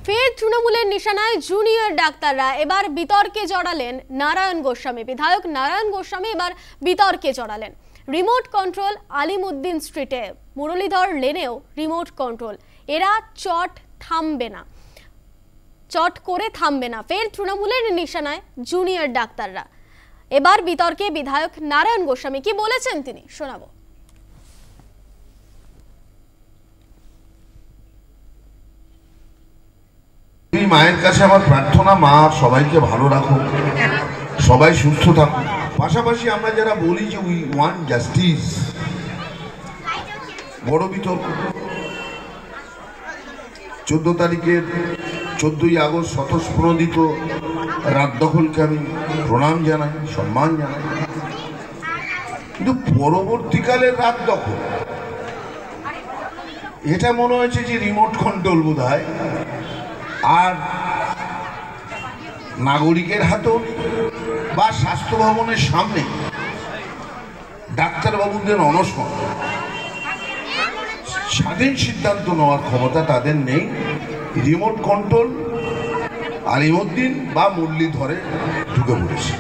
ফের তৃণমূলের নিশানায় জুনিয়র ডাক্তাররা। এবার বিতর্কে জড়ালেন নারায়ণ গোস্বামী। বিধায়ক নারায়ণ গোস্বামী এবার বিতর্কে জড়ালেন। রিমোট কন্ট্রোল আলিমুদ্দিন স্ট্রিটে, মুরলীধর লেনেও রিমোট কন্ট্রোল। এরা চট করে থামবে না। ফের তৃণমূলের নিশানায় জুনিয়র ডাক্তাররা। এবার বিতর্কে বিধায়ক নারায়ণ গোস্বামী কি বলেছেন তিনি শোনাবো। মায়ের কাছে আমার প্রার্থনা, মা সবাইকে ভালো রাখো, সবাই সুস্থ থাকুক। পাশাপাশি আমরা যারা বলি যে উই ওয়ান্ট জাস্টিস, বড় বিতর্ক 14 তারিখের 14ই আগস্ট স্বতঃস্ফূর্ত রাত দখলকে আমি প্রণাম জানাই, সম্মান জানাই, কিন্তু পরবর্তীকালের রাত দখল এটা মনে হয়েছে যে রিমোট কন্ট্রোল বোধ হয়, আর নাগরিকের হাতেও বা স্বাস্থ্য ভবনের সামনে ডাক্তারবাবুদের অনশন, স্বাধীন সিদ্ধান্ত নেওয়ার ক্ষমতা তাদের নেই। রিমোট কন্ট্রোল আলিমুদ্দিন বা মুরলীধরে ঢুকে পড়েছে।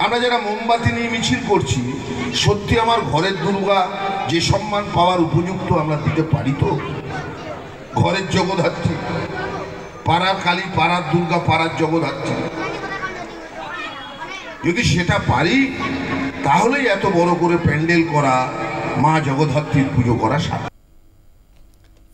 আমরা যারা মোমবাতি নিয়ে মিছিল করছি, সত্যি আমার ঘরের দুর্গা যে সম্মান পাওয়ার উপযুক্ত আমরা দিতে পারি তো? ঘরের জগদ্ধাত্রী, পাড়ার কালী, পাড়ার দুর্গা, পাড়ার জগদ্ধাত্রী, যদি সেটা পারি তাহলেই এত বড় করে প্যান্ডেল করা, মা জগদ্ধাত্রীর পুজো করা সার্থক।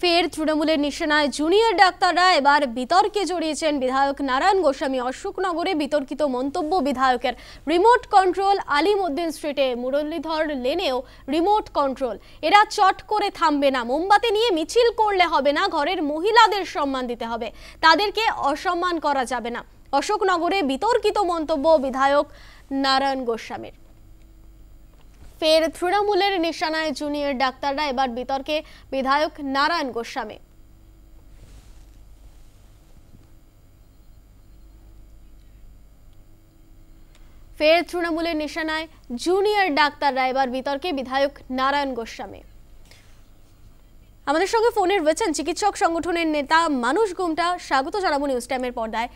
ফের তৃণমূলের নিশানায় জুনিয়র ডাক্তাররা। এবার বিতর্কে জড়িয়েছেন বিধায়ক নারায়ণ গোস্বামী। অশোকনগরে বিতর্কিত মন্তব্য বিধায়কের। রিমোট কন্ট্রোল আলিমুদ্দিন স্ট্রিটে, মুরলীধর লেনেও রিমোট কন্ট্রোল। এরা চট করে থামবে না। মোমবাতি নিয়ে মিছিল করলে হবে না, ঘরের মহিলাদের সম্মান দিতে হবে, তাদেরকে অসম্মান করা যাবে না। অশোকনগরে বিতর্কিত মন্তব্য বিধায়ক নারায়ণ গোস্বামীর। ফের তৃণমূলের নিশানায় জুনিয়র ডাক্তাররা। এবার বিতর্কে বিধায়ক নারায়ণ গোস্বামী। ফের তৃণমূলের নিশানায় জুনিয়র ডাক্তাররা। এবার বিতর্কে বিধায়ক নারায়ণ গোস্বামী। আমাদের সঙ্গে ফোনে রয়েছেন চিকিৎসক সংগঠনের নেতা মানুষ গুমটা। স্বাগত জানাবো নিউজ টাইমের পর্দায়।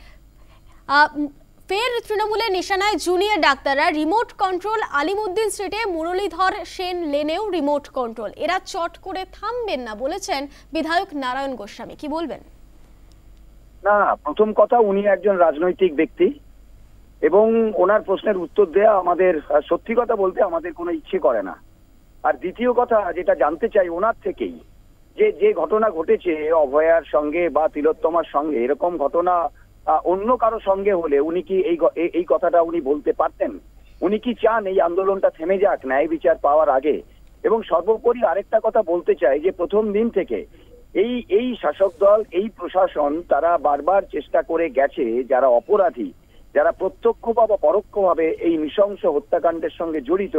ফের তৃণমূলের নিশানায় জুনিয়র ডাক্তাররা। রিমোট কন্ট্রোল আলিমুদ্দিন স্ট্রিটে, মুরলীধর সেন লেনেও রিমোট কন্ট্রোল। এরা চট করে থামবেন না বলেছেন বিধায়ক নারায়ণ গোস্বামী। কি বলবেন? না, প্রথম কথা, উনি একজন রাজনৈতিক ব্যক্তি এবং ওনার প্রশ্নের উত্তর দেয়া আমাদের, সত্যি কথা বলতে, আমাদের কোনো ইচ্ছে করে না। আর দ্বিতীয় কথা যেটা জানতে চাই ওনার থেকেই, যে ঘটনা ঘটেছে অভয়ার সঙ্গে বা তিলোত্তমার সঙ্গে, এরকম ঘটনা অন্য কারো সঙ্গে হলে উনি কি এই কথাটা উনি বলতে পারতেন? উনি কি চান এই আন্দোলনটা থেমে যাক ন্যায় বিচার পাওয়ার আগে? এবং সর্বোপরি আরেকটা কথা বলতে চাই যে প্রথম দিন থেকে এই শাসক দল, এই প্রশাসন, তারা বারবার চেষ্টা করে গেছে যারা অপরাধী, যারা প্রত্যক্ষ বা পরোক্ষভাবে এই নৃশংস হত্যাকাণ্ডের সঙ্গে জড়িত,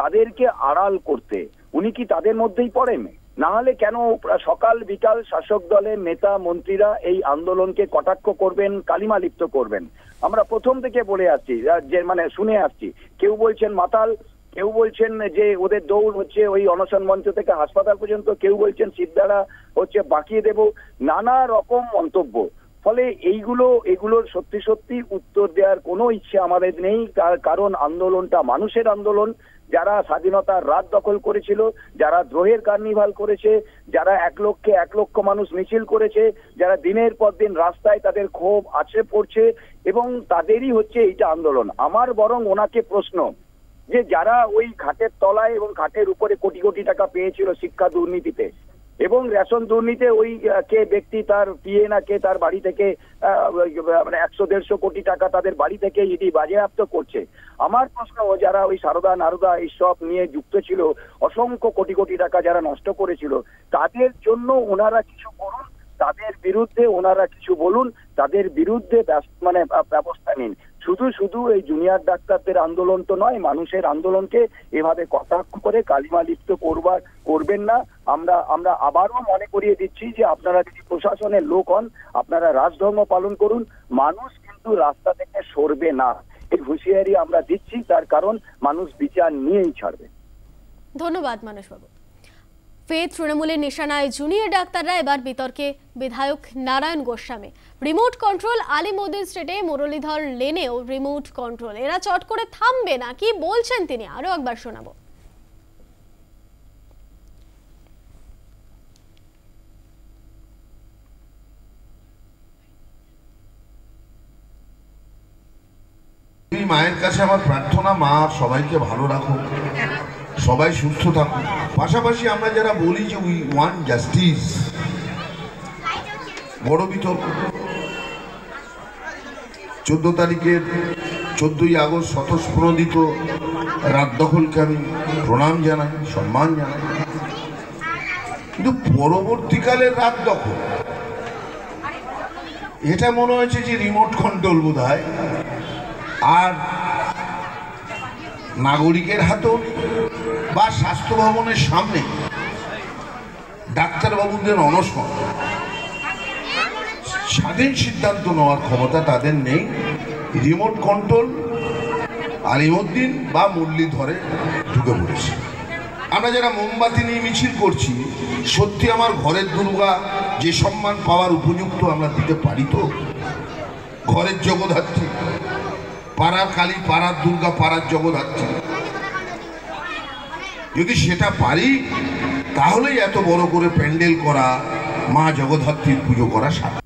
তাদেরকে আড়াল করতে। উনি কি তাদের মধ্যেই পড়েন? না হলে কেন সকাল বিকাল শাসক দলের নেতা মন্ত্রীরা এই আন্দোলনকে কটাক্ষ করবেন, কালিমা লিপ্ত করবেন? আমরা প্রথম থেকে বলে আসছি, যে শুনে আসছি, কেউ বলছেন মাতাল, কেউ বলছেন যে ওদের দৌড় হচ্ছে ওই অনশন মঞ্চ থেকে হাসপাতাল পর্যন্ত, কেউ বলছেন সিদ্ধারা হচ্ছে বাঁকিয়ে দেব, নানা রকম মন্তব্য। ফলে এগুলোর সত্যি উত্তর দেওয়ার কোনো ইচ্ছে আমাদের নেই। কারণ আন্দোলনটা মানুষের আন্দোলন। যারা স্বাধীনতার রাত দখল করেছিল, যারা দ্রোহের কার্নিভাল করেছে, যারা 1 লক্ষ মানুষ মিছিল করেছে, যারা দিনের পর দিন রাস্তায় তাদের ক্ষোভ আছড়ে পড়ছে, এবং তাদেরই হচ্ছে এইটা আন্দোলন। আমার বরং ওনাকে প্রশ্ন, যে যারা ওই ঘাটের তলায় এবং ঘাটের উপরে কোটি কোটি টাকা পেয়েছিল শিক্ষা দুর্নীতিতে এবং রেশন দুর্নীতিতে, ওই কে ব্যক্তি তার পিএ না কে তার বাড়ি থেকে 100-150 কোটি টাকা তাদের বাড়ি থেকে ইডি বাজেয়াপ্ত করছে। আমার প্রশ্ন, যারা ওই সারদা নারদা এইসব নিয়ে যুক্ত ছিল, অসংখ্য কোটি কোটি টাকা যারা নষ্ট করেছিল, তাদের জন্য ওনারা কিছু করুন, তাদের বিরুদ্ধে ওনারা কিছু বলুন, তাদের বিরুদ্ধে ব্যবস্থা নিন। শুধু এই জুনিয়র ডাক্তারদের আন্দোলন তো নয়, মানুষের আন্দোলনকে এভাবে কটাক্ষ করে কালিমা লিপ্ত করবেন না। আমরা আবারও মনে করিয়ে দিচ্ছি যে আপনারা যদি প্রশাসনের লোক হন, আপনারা রাজধর্ম পালন করুন, মানুষ কিন্তু রাস্তা থেকে সরবে না। এই হুঁশিয়ারি আমরা দিচ্ছি, তার কারণ মানুষ বিচার নিয়েই ছাড়বে। ধন্যবাদ মানুষবাবু। ফের তৃণমূলের নিশানায় জুনিয়র ডাক্তাররা, এবার বিতর্কে বিধায়ক নারায়ণ গোস্বামী। রিমোট কন্ট্রোল আলিমুদ্দিন স্ট্রিটে, মুরলীধর লেনেও রিমোট কন্ট্রোল। এরা চট করে থামবে না, কি বলছেন তিনি, আরো একবার শোনাবো। মায়ের কাছে আমার প্রার্থনা, মা সবাইকে ভালো রাখো, সবাই সুস্থ থাকুক। পাশাপাশি আমরা যারা বলি যে উই ওয়ান্ট জাস্টিস, বড় বিতর্ক 14 তারিখের 14ই আগস্ট স্বতঃস্ফূর্ত রাত দখলকে আমি প্রণাম জানাই, সম্মান জানাই, কিন্তু পরবর্তীকালের রাত দখল এটা মনে হয়েছে যে রিমোট কন্ট্রোল বোধ হয়, আর নাগরিকের হাতেও বা স্বাস্থ্য ভবনের সামনে ডাক্তারবাবুদের অনশন, স্বাধীন সিদ্ধান্ত নেওয়ার ক্ষমতা তাদের নেই। রিমোট কন্ট্রোল আলিমুদ্দিন বা মুরলীধরে ঢুকে পড়েছে। আমরা যারা মোমবাতি নিয়ে মিছিল করছি, সত্যি আমার ঘরের দুর্গা যে সম্মান পাওয়ার উপযুক্ত আমরা দিতে পারি তো? ঘরের জগদ্ধাত্রী, পাড়ার কালী, পাড়ার দুর্গা, পাড়ার জগদ্ধাত্রী, যদি সেটা পারি তাহলেই এত বড় করে প্যান্ডেল করা, মা জগদ্ধাত্রীর পুজো করা সার্থক।